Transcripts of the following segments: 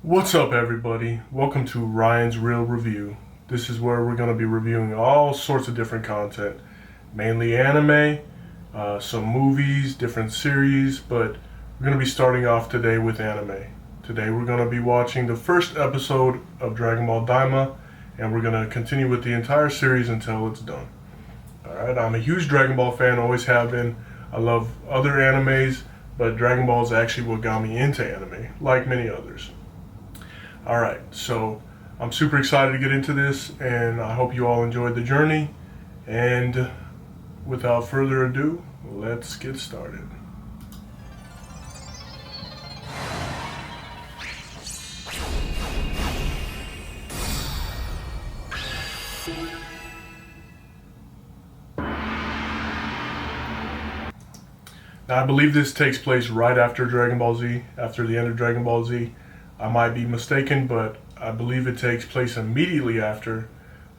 What's up, everybody? Welcome to Ryan's Real Review. This is where we're going to be reviewing all sorts of different content, mainly anime, some movies, different series, but we're going to be starting off today with anime. Today we're going to be watching the first episode of Dragon Ball Daima, and we're going to continue with the entire series until it's done. Alright, I'm a huge Dragon Ball fan, always have been. I love other animes, but Dragon Ball is actually what got me into anime, like many others. Alright, so I'm super excited to get into this, and I hope you all enjoyed the journey. And without further ado, let's get started. Now, I believe this takes place right after Dragon Ball Z, after the end of Dragon Ball Z. I might be mistaken, but I believe it takes place immediately after.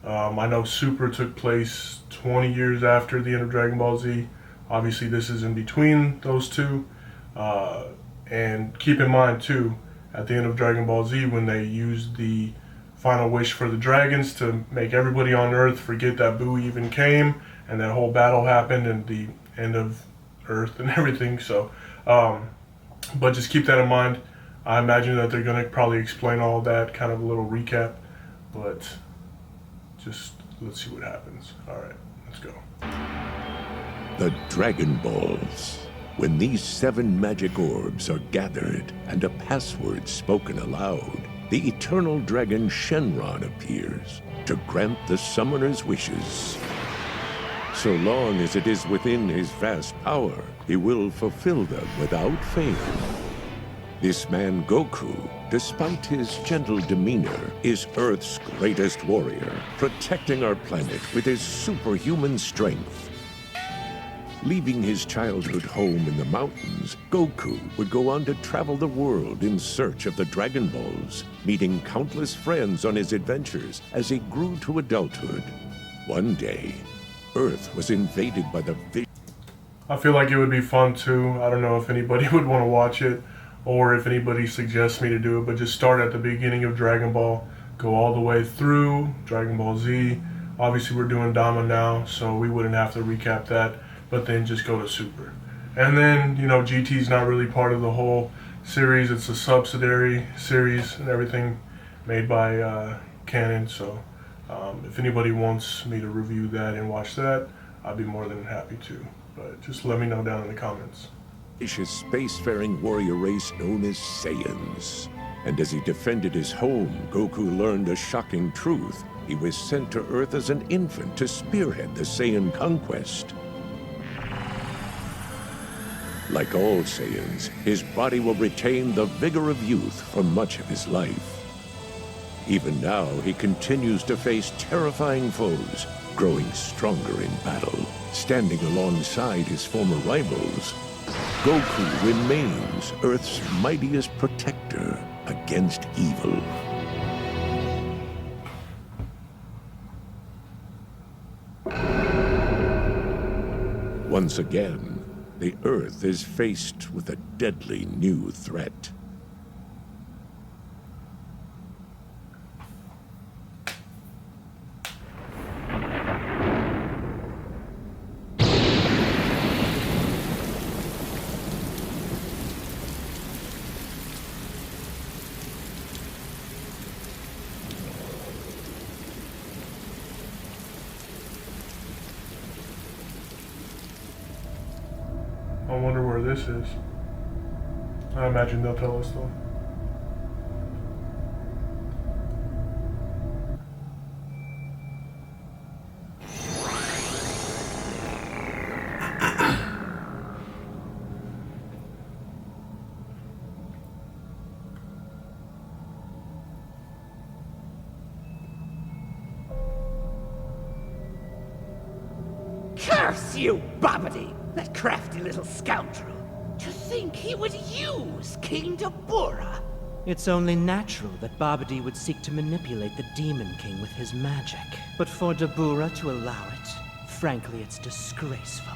I know Super took place 20 years after the end of Dragon Ball Z. Obviously, this is in between those two. And keep in mind, too, at the end of Dragon Ball Z, when they used the final wish for the dragons to make everybody on Earth forget that Boo even came, and that whole battle happened, and the end of Earth and everything. So, but just keep that in mind. I imagine that they're going to probably explain all that, kind of a little recap, but just let's see what happens. All right, let's go. The Dragon Balls. When these 7 magic orbs are gathered and a password spoken aloud, the eternal dragon Shenron appears to grant the summoner's wishes. So long as it is within his vast power, he will fulfill them without fail. This man Goku, despite his gentle demeanor, is Earth's greatest warrior, protecting our planet with his superhuman strength. Leaving his childhood home in the mountains, Goku would go on to travel the world in search of the Dragon Balls, meeting countless friends on his adventures as he grew to adulthood. One day, Earth was invaded by the I feel like it would be fun too. I don't know if anybody would want to watch it, or if anybody suggests me to do it, but just start at the beginning of Dragon Ball, go all the way through Dragon Ball Z. Obviously we're doing Daima now, so we wouldn't have to recap that, but then just go to Super. And then, you know, GT's not really part of the whole series. It's a subsidiary series and everything made by Canon, so if anybody wants me to review that and watch that, I'd be more than happy to, but just let me know down in the comments. vicious spacefaring warrior race known as Saiyans. And as he defended his home, Goku learned a shocking truth. He was sent to Earth as an infant to spearhead the Saiyan conquest. Like all Saiyans, his body will retain the vigor of youth for much of his life. Even now, he continues to face terrifying foes, growing stronger in battle. Standing alongside his former rivals, Goku remains Earth's mightiest protector against evil. Once again, the Earth is faced with a deadly new threat. I wonder where this is. I imagine they'll tell us though. Curse you, Babidi, that crafty little scoundrel. To think he would use King Dabura. It's only natural that Babidi would seek to manipulate the Demon King with his magic. But for Dabura to allow it, frankly, it's disgraceful.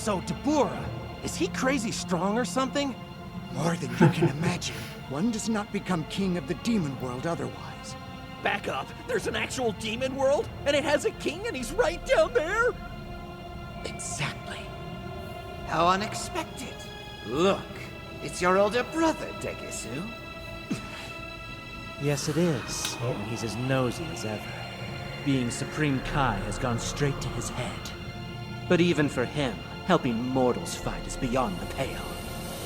So, Dabura, is he crazy strong or something? More than you can imagine. One does not become king of the demon world otherwise. Back up! There's an actual demon world, and it has a king, and he's right down there? Exactly. How unexpected. Look, it's your older brother, Degisu. Yes, it is. Oh. And he's as nosy as ever. Being Supreme Kai has gone straight to his head. But even for him, helping mortals fight is beyond the pale.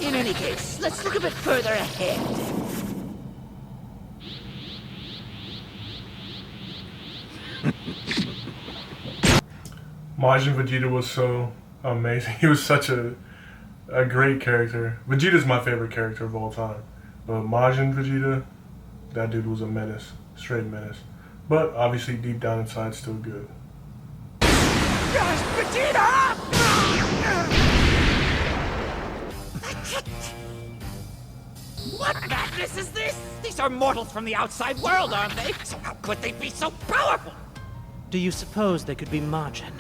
In any case, let's look a bit further ahead. Majin Vegeta was so amazing. He was such a great character. Vegeta's my favorite character of all time. But Majin Vegeta, that dude was a menace. Straight menace. But obviously deep down inside still good. Gosh, Vegeta! What madness is this? These are mortals from the outside world, aren't they? So how could they be so powerful? Do you suppose they could be Majin?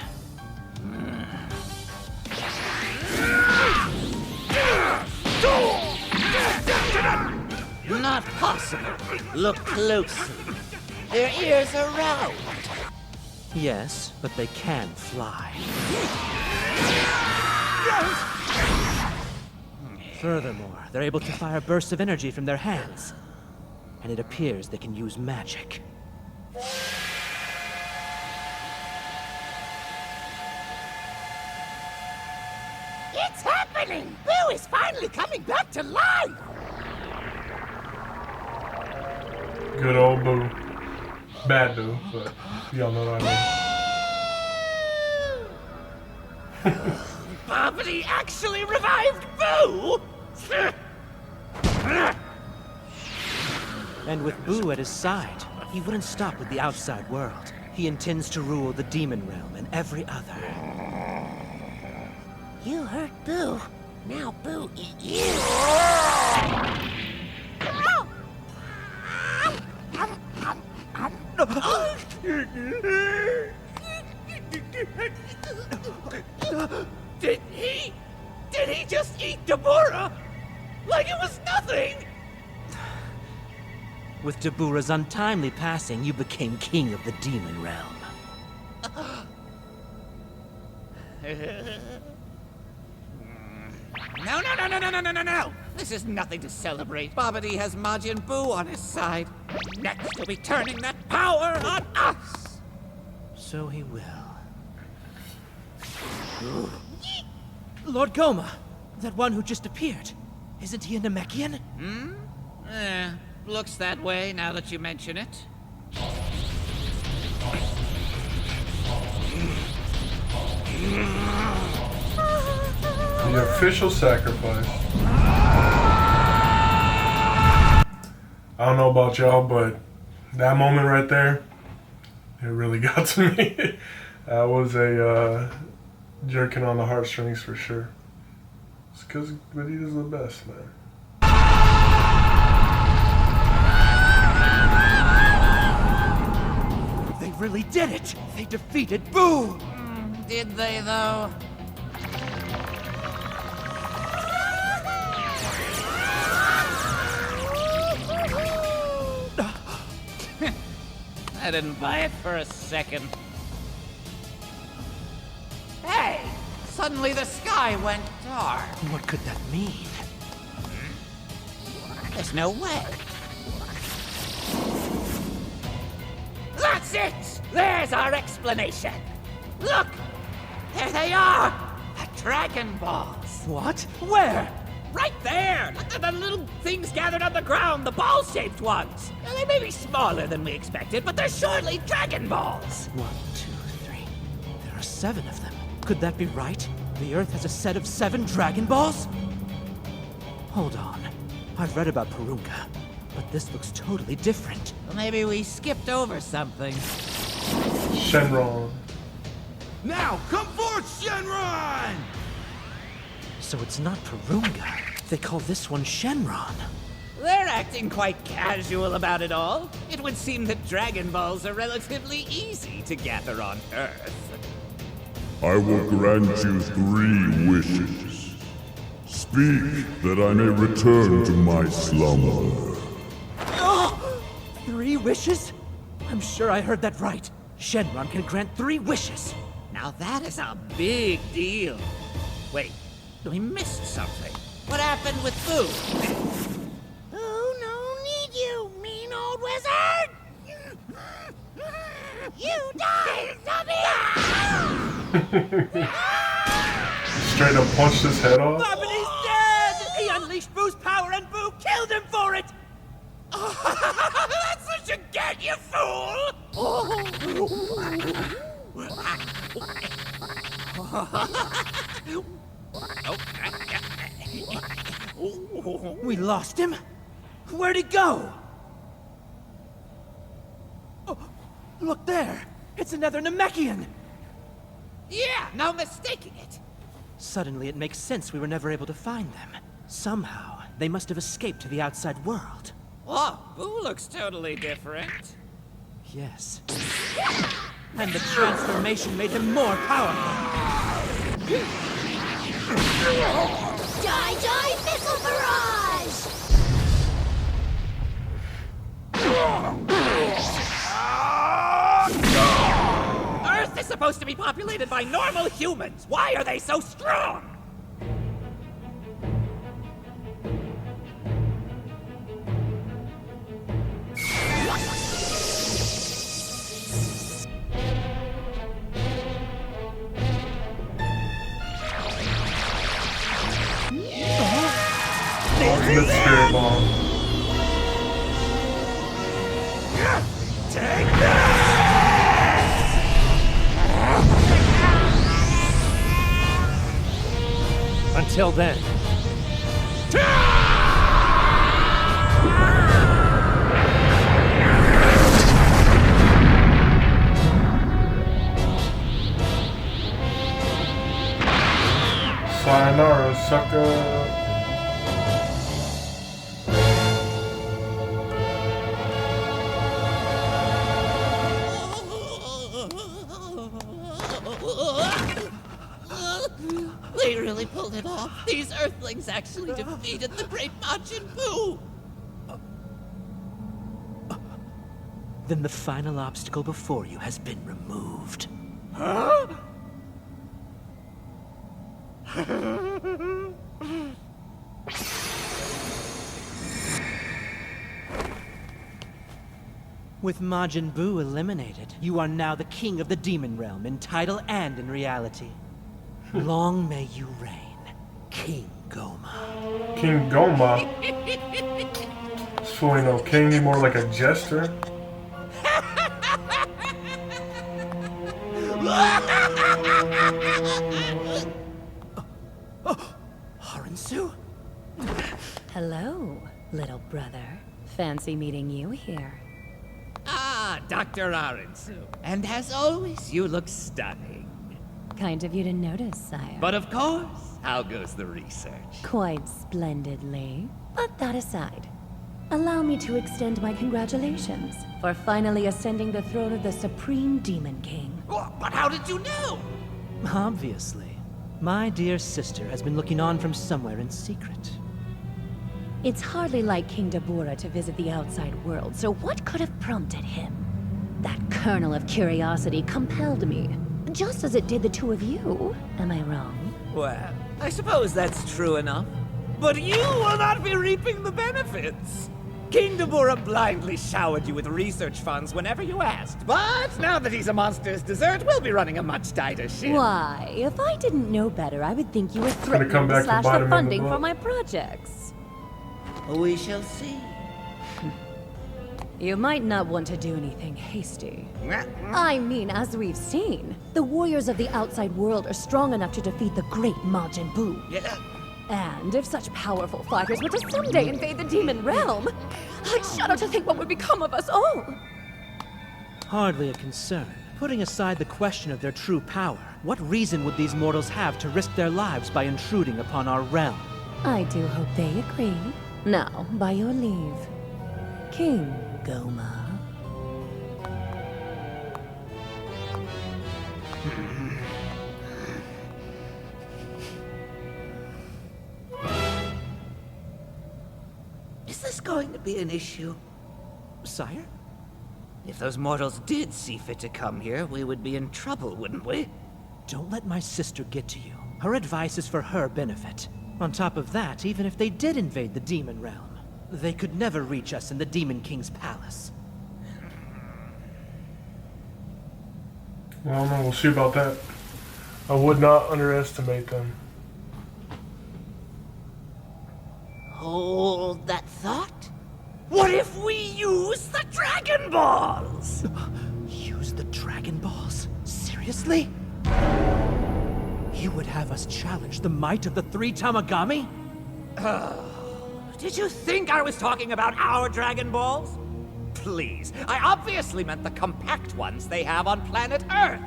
Not possible. Look closely. Their ears are round. Yes, but they can fly. Furthermore, they're able to fire bursts of energy from their hands. And it appears they can use magic. It's happening! Boo is finally coming back to life! Good old Boo. Bad Boo, but y'all know what I mean. Bobbity actually revived Boo! And with Boo at his side, he wouldn't stop with the outside world. He intends to rule the demon realm and every other. You hurt Boo. Now Boo eat you. Did he just eat Dabura? Like it was nothing? With Dabura's untimely passing, you became king of the demon realm. No. This is nothing to celebrate. Bobbity has Majin Buu on his side. Next, he'll be turning that power on us. So he will. Lord Goma, that one who just appeared. Isn't he a Namekian? Looks that way now that you mention it. The official sacrifice. I don't know about y'all, but that moment right there, it really got to me. That was a jerking on the heartstrings for sure. It's because Vegeta's the best, man. They really did it! They defeated Boo! Did they, though? I didn't buy it for a second. Hey! Suddenly the sky went dark. What could that mean? There's no way. That's it! There's our explanation. Look! There they are! The Dragon Balls. What? Where? Right there! The little things gathered on the ground, the ball-shaped ones. Now, they may be smaller than we expected, but they're surely Dragon Balls. 1, 2, 3. There are 7 of them. Could that be right? The Earth has a set of 7 Dragon Balls? Hold on. I've read about Purunga, but this looks totally different. Well, maybe we skipped over something. Shenron. Now, come forth, Shenron! So it's not Purunga. They call this one Shenron. They're acting quite casual about it all. It would seem that Dragon Balls are relatively easy to gather on Earth. I will grant you 3 wishes. Speak, that I may return to my slumber. 3 wishes? I'm sure I heard that right. Shenron can grant 3 wishes. Now that is a big deal. Wait, we missed something. What happened with Boo? Oh, no need you, mean old wizard! You die, zombie! Straight up punched his head off. Bobbity dead! He unleashed Boo's power and Boo killed him for it! That's what you get, you fool! We lost him? Where'd he go? Oh, look there! It's another Namekian! Yeah, no mistaking it. Suddenly it makes sense we were never able to find them. Somehow, they must have escaped to the outside world. Oh, Boo looks totally different. Yes. And the transformation made him more powerful. Die, die, missile barrage! Earth is supposed to be populated by normal humans. Why are they so strong? Good spirit bomb. Take that! Until then. Sayonara, sucker. They really pulled it off. These Earthlings actually defeated the great Majin Buu. Then the final obstacle before you has been removed. Huh? With Majin Buu eliminated, you are now the king of the demon realm in title and in reality. Long may you reign, King Goma. King Goma? This fool ain't no king, he more like a jester. Harinsu? Hello, little brother. Fancy meeting you here. Ah, Dr. Arensu. And as always, you look stunning. Kind of you to notice, sire. But of course, how goes the research? Quite splendidly. But that aside, allow me to extend my congratulations for finally ascending the throne of the Supreme Demon King. But how did you know? Obviously. My dear sister has been looking on from somewhere in secret. It's hardly like King Dabura to visit the outside world, so what could have prompted him? That kernel of curiosity compelled me, just as it did the two of you. Am I wrong? Well, I suppose that's true enough. But you will not be reaping the benefits. King Dabura blindly showered you with research funds whenever you asked. But now that he's a monster's dessert, we'll be running a much tighter ship. Why? If I didn't know better, I would think you were come threatening back to to slash bite him the in the funding butt. for my projects. We shall see. You might not want to do anything hasty. I mean, as we've seen, the warriors of the outside world are strong enough to defeat the great Majin Buu. Yeah. And if such powerful fighters were to someday invade the demon realm, I shudder to think what would become of us all. Hardly a concern. Putting aside the question of their true power, what reason would these mortals have to risk their lives by intruding upon our realm? I do hope they agree. Now, by your leave, King Goma. going to be an issue. Sire? If those mortals did see fit to come here, we would be in trouble, wouldn't we? Don't let my sister get to you. Her advice is for her benefit. On top of that, even if they did invade the demon realm, they could never reach us in the Demon King's palace. Well, no, we'll see about that. I would not underestimate them. Hold that thought. What if we use the Dragon Balls? Use the Dragon Balls? Seriously? You would have us challenge the might of the 3 Tamagami? Did you think I was talking about our Dragon Balls? Please, I obviously meant the compact ones they have on planet Earth.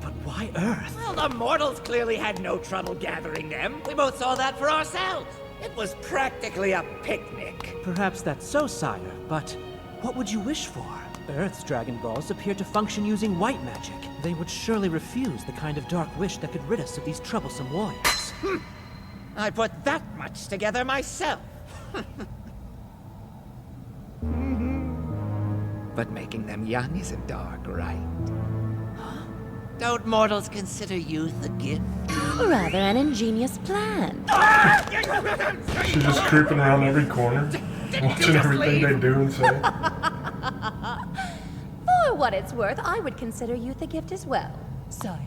But why Earth? Well, the mortals clearly had no trouble gathering them. We both saw that for ourselves. It was practically a picnic. Perhaps that's so, sire, but what would you wish for? Earth's Dragon Balls appear to function using white magic. They would surely refuse the kind of dark wish that could rid us of these troublesome warriors. I put that much together myself. But making them young isn't dark, right? Don't mortals consider youth a gift? Rather an ingenious plan. She's just creeping around every corner, watching everything they do and say. For what it's worth, I would consider youth a gift as well, sire.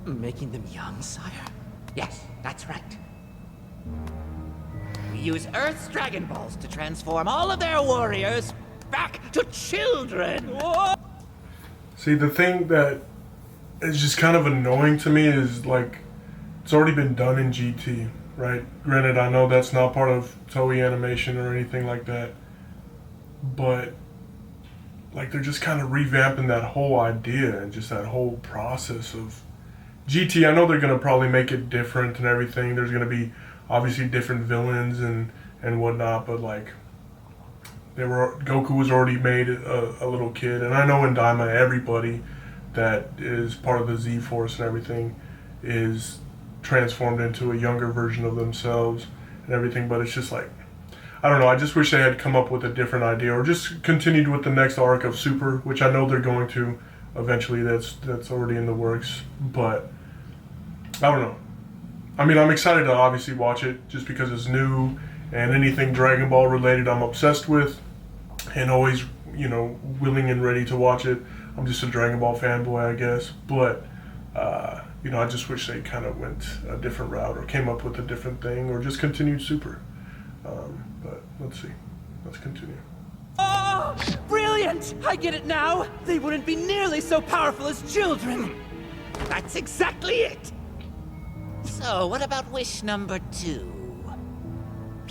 Making them young, sire? Yes, that's right. We use Earth's Dragon Balls to transform all of their warriors back to children. See, the thing that is just kind of annoying to me is, like, it's already been done in GT, right? Granted, I know that's not part of Toei Animation or anything like that, but, like, they're just kind of revamping that whole idea and just that whole process of GT. I know they're going to probably make it different and everything. There's going to be obviously different villains and whatnot, but, like, Goku was already made a little kid, and I know in Daima everybody that is part of the Z-Force and everything is transformed into a younger version of themselves and everything, but it's just like, I don't know, I just wish they had come up with a different idea, or just continued with the next arc of Super, which I know they're going to eventually. That's already in the works, but I don't know. I mean, I'm excited to obviously watch it just because it's new, and anything Dragon Ball related I'm obsessed with, and always, you know, willing and ready to watch it. I'm just a Dragon Ball fanboy, I guess, but you know, I just wish they kind of went a different route, or came up with a different thing, or just continued Super. But let's see. Let's continue. Oh, brilliant! I get it now! They wouldn't be nearly so powerful as children! That's exactly it! So, what about wish number 2?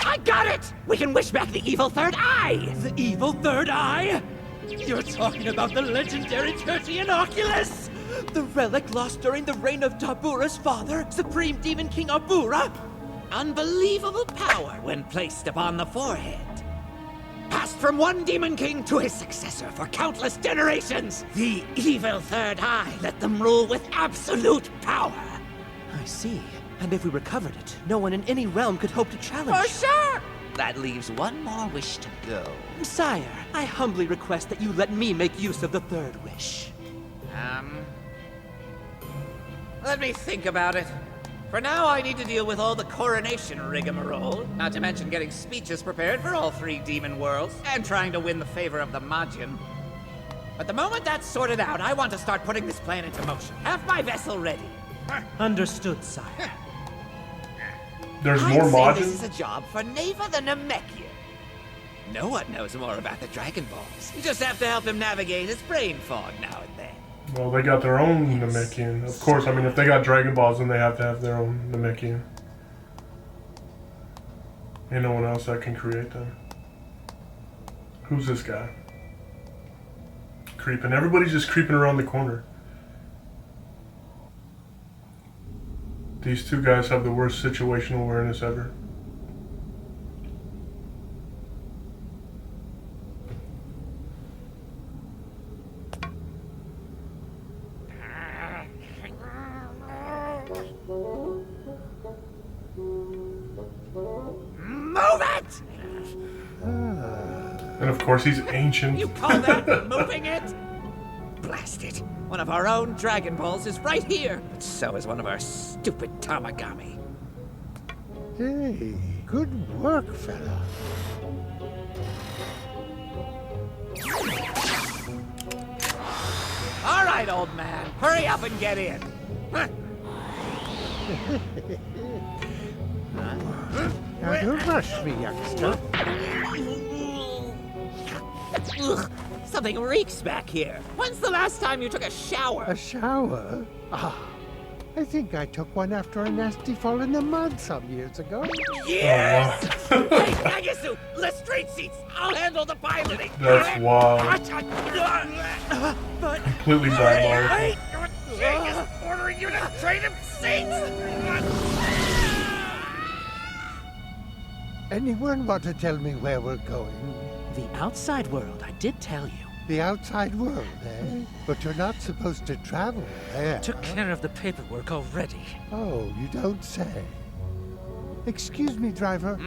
I got it! We can wish back the evil third eye! The evil third eye? You're talking about the legendary Tertian Oculus! The relic lost during the reign of Dabura's father, Supreme Demon King Abura? Unbelievable power when placed upon the forehead. Passed from one Demon King to his successor for countless generations. The evil third eye let them rule with absolute power. I see. And if we recovered it, no one in any realm could hope to challenge. For sure! That leaves one more wish to go. Sire, I humbly request that you let me make use of the third wish. Let me think about it. For now, I need to deal with all the coronation rigmarole, not to mention getting speeches prepared for all 3 demon worlds, and trying to win the favor of the Majin. But the moment that's sorted out, I want to start putting this plan into motion. Have my vessel ready. Understood, sire. There's more I'd say Majin? this is a job for Neva the Namekian. No one knows more about the Dragon Balls. You just have to help him navigate his brain fog now and then. Well, they got their own Namekian. Of course, I mean, if they got Dragon Balls, then they have to have their own Namekian. Ain't no one else that can create them. Who's this guy? Creeping. Everybody's just creeping around the corner. These 2 guys have the worst situational awareness ever. And of course, he's ancient. You call that moving it? Blast it. One of our own Dragon Balls is right here. But so is one of our stupid Tamagami. Hey, good work, fella. All right, old man. Hurry up and get in. Huh? Now, don't rush me, youngster. Ugh, something reeks back here. When's the last time you took a shower? A shower? Ah, I think I took one after a nasty fall in the mud some years ago. Yes! Hey, Nagasu, let's straight seats. I'll handle the piloting. That's wild. But Completely diabolical. wait, Jake is ordering you to trade him seats. Anyone want to tell me where we're going? The outside world, I did tell you. The outside world, eh? But you're not supposed to travel there. Took care of the paperwork already. Oh, you don't say. Excuse me, driver.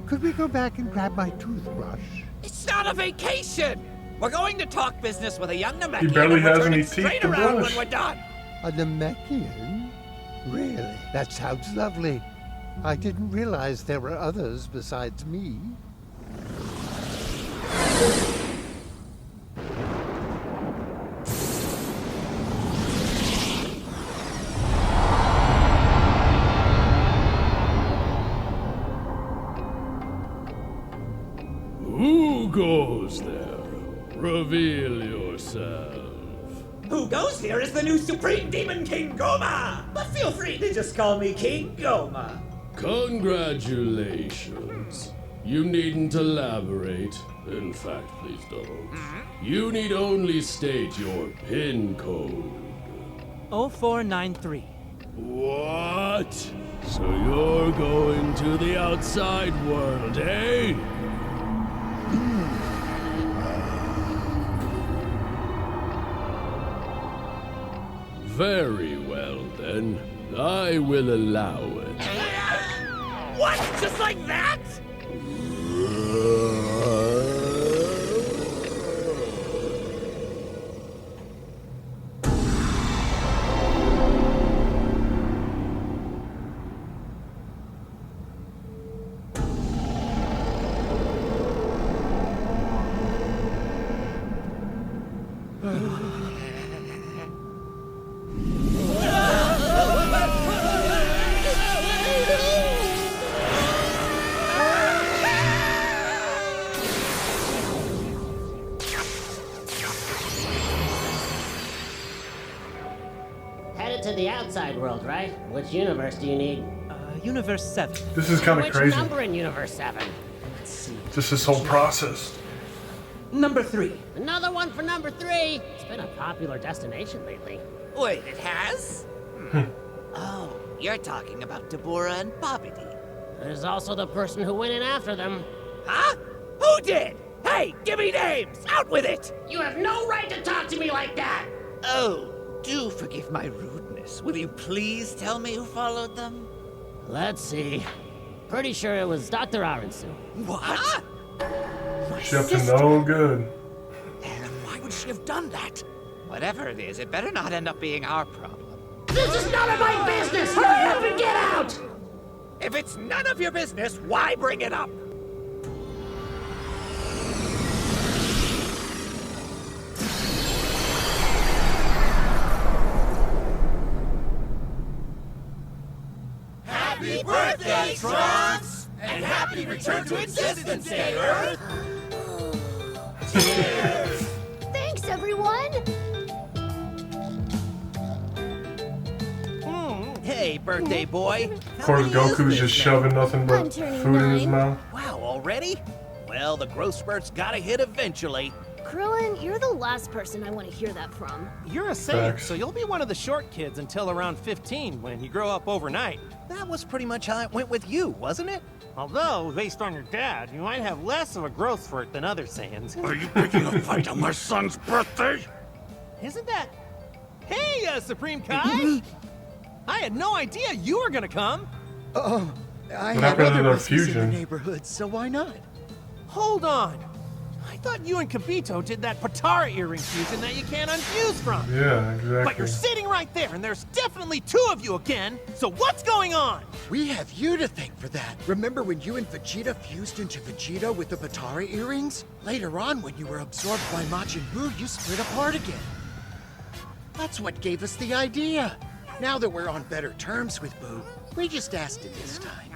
Could we go back and grab my toothbrush? It's not a vacation. We're going to talk business with a young Namekian. He barely and we'll has turn any it teeth straight to around brush. when we're done. A Namekian? Really? That sounds lovely. I didn't realize there were others besides me. Who goes there? Reveal yourself. Who goes here is the new Supreme Demon King Goma. But feel free to just call me King Goma. Congratulations. You needn't elaborate. In fact, please don't. You need only state your PIN code. 0493. What? So you're going to the outside world, eh? Very well, then. I will allow it. What? Just like that? Headed to the outside world, right? Which universe do you need? Universe 7. This is kind of Which crazy. number in Universe 7? Let's see. Just this whole process. Number 3. Another one for number 3. It's been a popular destination lately. Wait, it has? Oh, you're talking about Deborah and Babidi. There's also the person who went in after them. Huh? Who did? Hey, give me names! Out with it! You have no right to talk to me like that! Oh, do forgive my rudeness. Will you please tell me who followed them? Let's see. Pretty sure it was Dr. Arensu. What? She up to no good. And why would she have done that? Whatever it is, it better not end up being our problem. This is none of my business! Hurry up and get out! If it's none of your business, why bring it up? Happy birthday, Trunks! And happy return to existence, Day Earth! Thanks, everyone! Hey, birthday boy. Of course, Goku's just shoving nothing but I'm turning food in his 9. mouth. Wow, already? Well, the growth spurt's gotta hit eventually. Krillin, you're the last person I want to hear that from. You're a Saiyan, Facts. so you'll be one of the short kids until around 15 when you grow up overnight. That was pretty much how it went with you, wasn't it? Although, based on your dad, you might have less of a growth spurt than other Saiyans. Are you picking a fight on my son's birthday? Isn't that... Hey, Supreme Kai! I had no idea you were gonna come! Oh, I What had happened to other their business in the fusion? neighborhood, so why not? Hold on! I thought you and Kibito did that Patara earring fusion that you can't unfuse from. Yeah, exactly. But you're sitting right there, and there's definitely two of you again. So what's going on? We have you to thank for that. Remember when you and Vegeta fused into Vegeta with the Patara earrings? Later on, when you were absorbed by Majin Buu, you split apart again. That's what gave us the idea. Now that we're on better terms with Buu, we just asked him this time.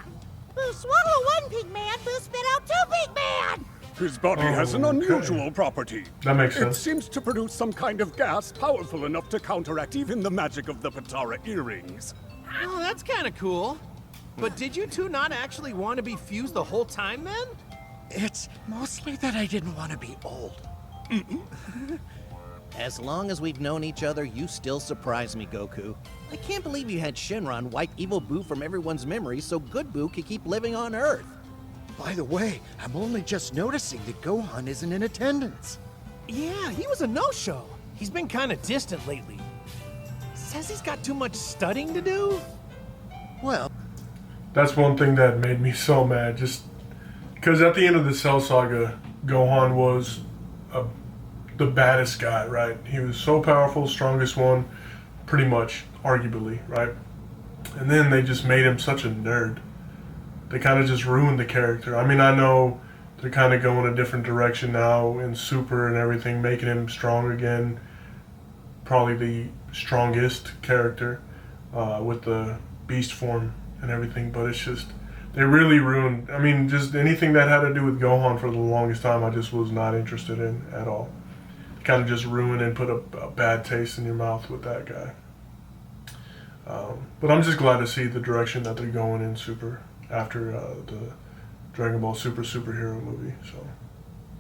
Boo swallow one big man, Boo spit out two big man! His body has an unusual property. That makes sense. It seems to produce some kind of gas powerful enough to counteract even the magic of the Patara earrings. Oh, that's kind of cool. But did you two not actually want to be fused the whole time then? It's mostly that I didn't want to be old. As long as we've known each other, you still surprise me, Goku. I can't believe you had Shenron wipe evil Buu from everyone's memory so good Buu could keep living on Earth. By the way, I'm only just noticing that Gohan isn't in attendance. Yeah, he was a no-show. He's been kind of distant lately. Says he's got too much studying to do? Well, that's one thing that made me so mad. Just because at the end of the Cell Saga, Gohan was the baddest guy, right? He was so powerful, strongest one, pretty much, arguably, right? And then they just made him such a nerd. They kind of just ruined the character. I mean, I know they're kind of going a different direction now in Super and everything, making him strong again. Probably the strongest character with the beast form and everything, but it's just, they really ruined, I mean, just anything that had to do with Gohan for the longest time, I just was not interested in at all. Kind of just ruined and put a bad taste in your mouth with that guy. But I'm just glad to see the direction that they're going in Super after the Dragon Ball Super superhero movie. So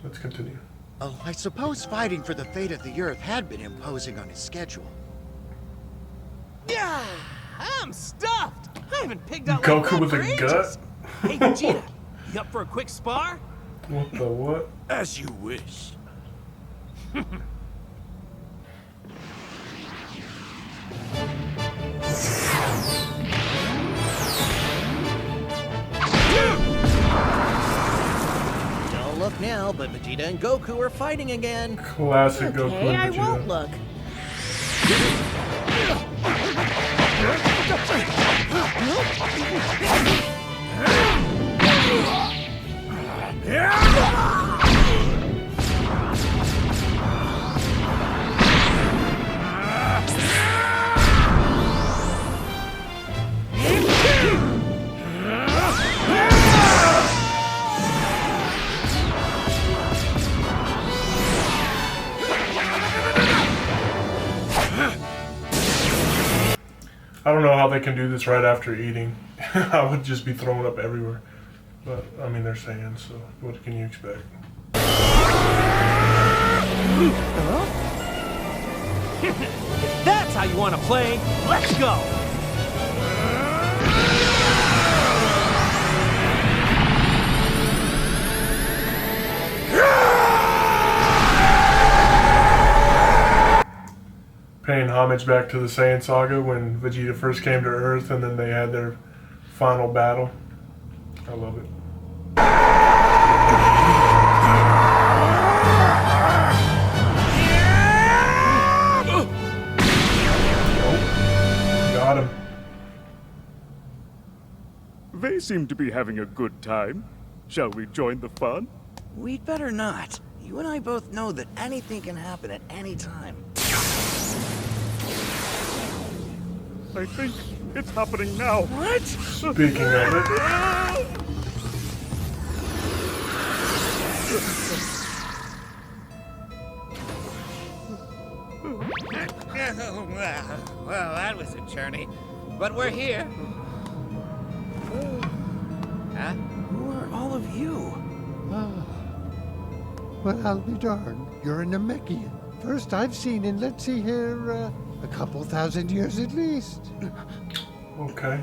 let's continue. Oh, I suppose fighting for the fate of the Earth had been imposing on his schedule. Yeah, I'm stuffed. I haven't picked out Goku like with that a for gut? ages. Hey Vegeta, you up for a quick spar? What the what? As you wish. Don't look now, but Vegeta and Goku are fighting again. Classic Goku Okay, and I Vegeta. won't look. I don't know how they can do this right after eating. I would just be throwing up everywhere. But, I mean, they're saying, so what can you expect? If that's how you want to play, let's go! Paying homage back to the Saiyan Saga when Vegeta first came to Earth and then they had their final battle. I love it. Got him. They seem to be having a good time. Shall we join the fun? We'd better not. You and I both know that anything can happen at any time. I think it's happening now. What? Speaking of it. Well, that was a journey. But we're here. Huh? Who are all of you? Well, I'll be darned. You're a Namekian. First I've seen in, let's see here, a couple thousand years at least. Okay.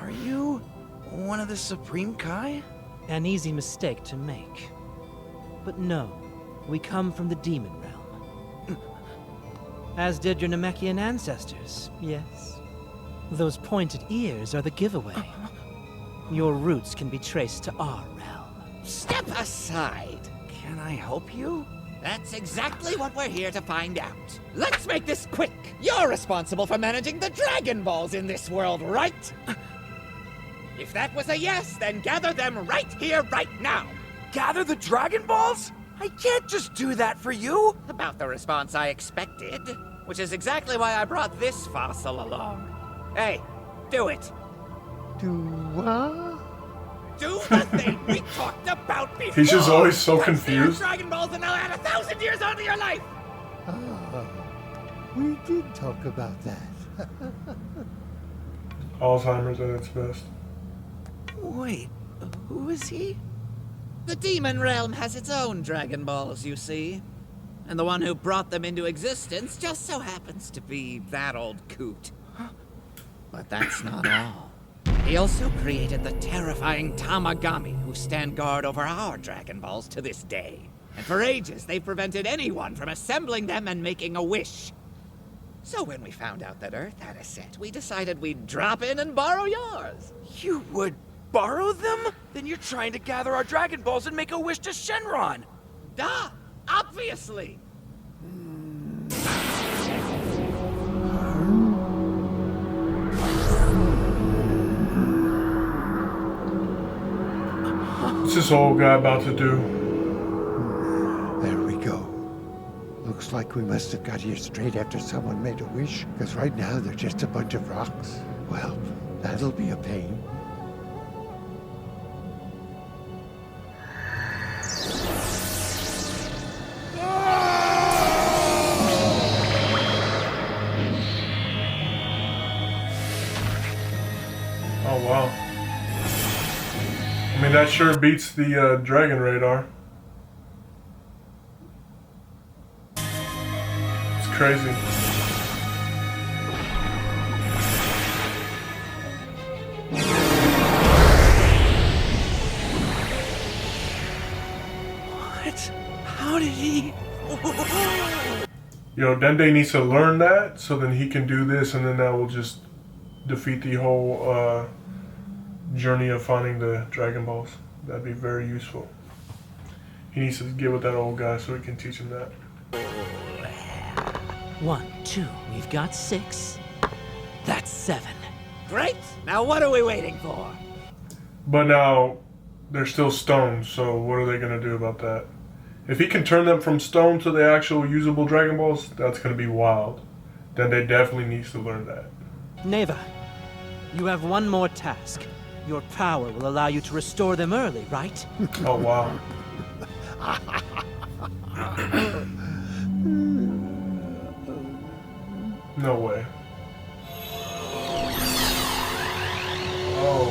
Are you one of the Supreme Kai? An easy mistake to make. But no, we come from the demon realm. As did your Namekian ancestors, yes. Those pointed ears are the giveaway. Your roots can be traced to our realm. Step aside. Can I help you? That's exactly what we're here to find out. Let's make this quick. You're responsible for managing the Dragon Balls in this world, right? If that was a yes, then gather them right here, right now. Gather the Dragon Balls? I can't just do that for you. About the response I expected, which is exactly why I brought this fossil along. Hey, do it. Do what? Do the thing we talked about before. He's just always so Touch confused. the Dragon Balls and I'll add 1,000 years onto your life. Ah, we did talk about that. Alzheimer's at its best. Wait, who is he? The demon realm has its own Dragon Balls, you see. And the one who brought them into existence just so happens to be that old coot. But that's not all. He also created the terrifying Tamagami who stand guard over our Dragon Balls to this day. And for ages, they've prevented anyone from assembling them and making a wish. So when we found out that Earth had a set, we decided we'd drop in and borrow yours. You would borrow them? Then you're trying to gather our Dragon Balls and make a wish to Shenron. Duh! Obviously! What's this old guy about to do? There we go. Looks like we must have got here straight after someone made a wish, because right now they're just a bunch of rocks. Well, that'll be a pain. Oh wow. I mean, that sure beats the Dragon Radar. It's crazy. What? How did he... Yo, Dende needs to learn that, so then he can do this, and then that will just defeat the whole journey of finding the Dragon Balls. That'd be very useful. He needs to get with that old guy so he can teach him that. 1, 2, we've got 6. That's 7. Great! Now what are we waiting for? But now, they're still stones, so what are they going to do about that? If he can turn them from stone to the actual usable Dragon Balls, that's going to be wild. Dende definitely needs to learn that. Neva, you have one more task. Your power will allow you to restore them early, right? Oh, wow. No way. Oh.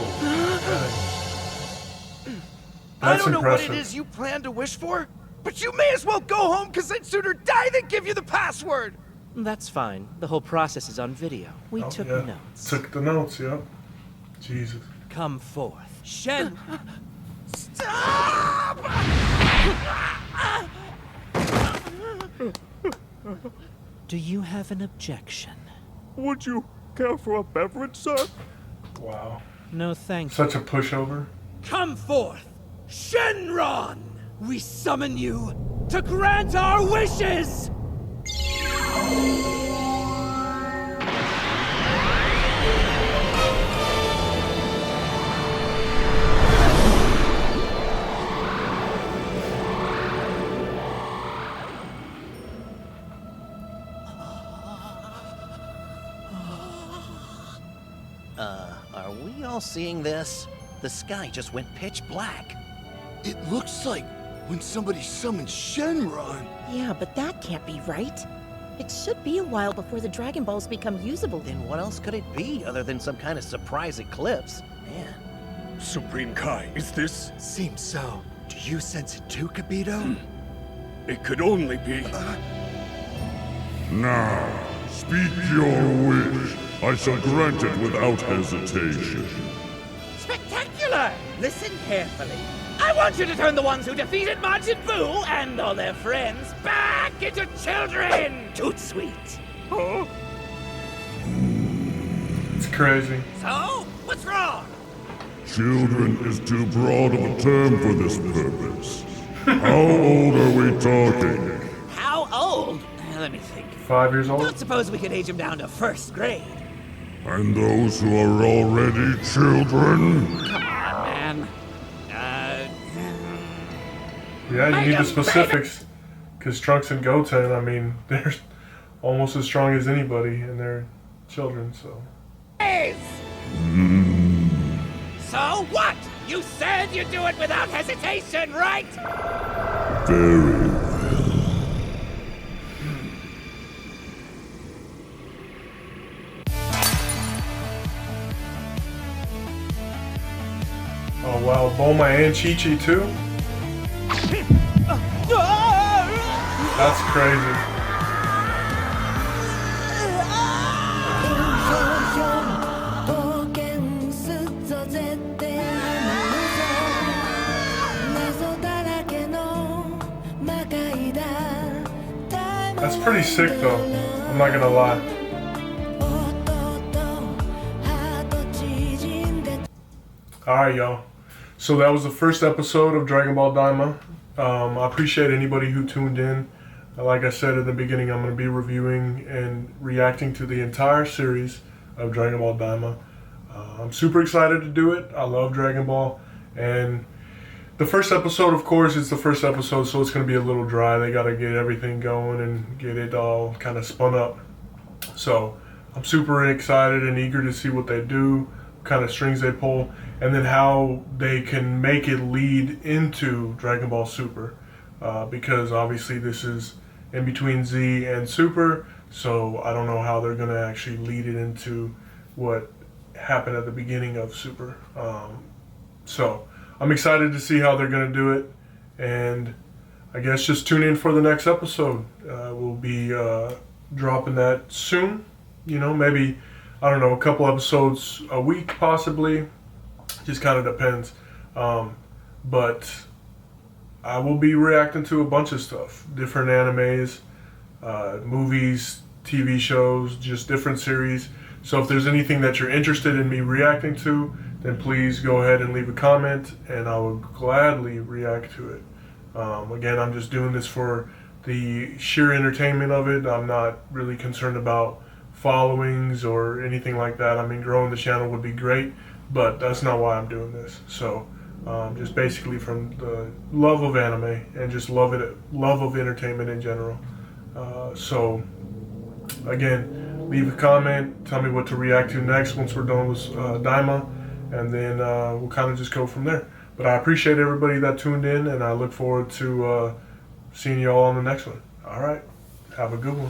I don't know impressive. what it is you plan to wish for, but you may as well go home, because I'd sooner die than give you the password! That's fine. The whole process is on video. We took notes. Took the notes, yep. Jesus. Come forth. Shen! Stop! Do you have an objection? Would you care for a beverage, sir? Wow. No, thank you. Such a pushover. Come forth, Shenron! We summon you to grant our wishes! Are we all seeing this? The sky just went pitch black. It looks like when somebody summons Shenron. Yeah, but that can't be right. It should be a while before the Dragon Balls become usable. Then what else could it be other than some kind of surprise eclipse? Man. Supreme Kai, is this? Seems so. Do you sense it too, Kibito? It could only be. Now, speak your wish. I shall grant it without hesitation. Spectacular! Listen carefully. I want you to turn the ones who defeated Majin Buu and all their friends back into children! Toot sweet. Huh? It's crazy. So, what's wrong? Children is too broad of a term for this purpose. How old are we talking? How old? Let me think. 5 years old? Don't suppose we could age him down to first grade. And those who are already children? Come on, man. Yeah, you need the specifics. Because Trunks and Goten, I mean, they're almost as strong as anybody, and they're children, so. So what? You said you'd do it without hesitation, right? Very well. Oh wow, Bulma and Chi-Chi too? That's crazy. That's pretty sick though, I'm not gonna lie. Alright y'all, so that was the first episode of Dragon Ball Daima. I appreciate anybody who tuned in. Like I said in the beginning, I'm going to be reviewing and reacting to the entire series of Dragon Ball Daima. I'm super excited to do it. I love Dragon Ball, and the first episode, of course, it's the first episode, so it's going to be a little dry. They got to get everything going and get it all kind of spun up. So I'm super excited and eager to see what they do, what kind of strings they pull, and then how they can make it lead into Dragon Ball Super. Because obviously this is in between Z and Super, so I don't know how they're going to actually lead it into what happened at the beginning of Super. So I'm excited to see how they're going to do it, and I guess just tune in for the next episode. We'll be dropping that soon, you know, maybe, I don't know, a couple episodes a week possibly, just kind of depends. But I will be reacting to a bunch of stuff, different animes, movies, TV shows, just different series. So if there's anything that you're interested in me reacting to, then please go ahead and leave a comment, and I will gladly react to it. Again, I'm just doing this for the sheer entertainment of it. I'm not really concerned about followings or anything like that. I mean, growing the channel would be great, but that's not why I'm doing this. So just basically from the love of anime and just love of entertainment in general. So again, leave a comment, tell me what to react to next once we're done with Daima, and then we'll kind of just go from there. But I appreciate everybody that tuned in, and I look forward to seeing you all on the next one. All right, have a good one.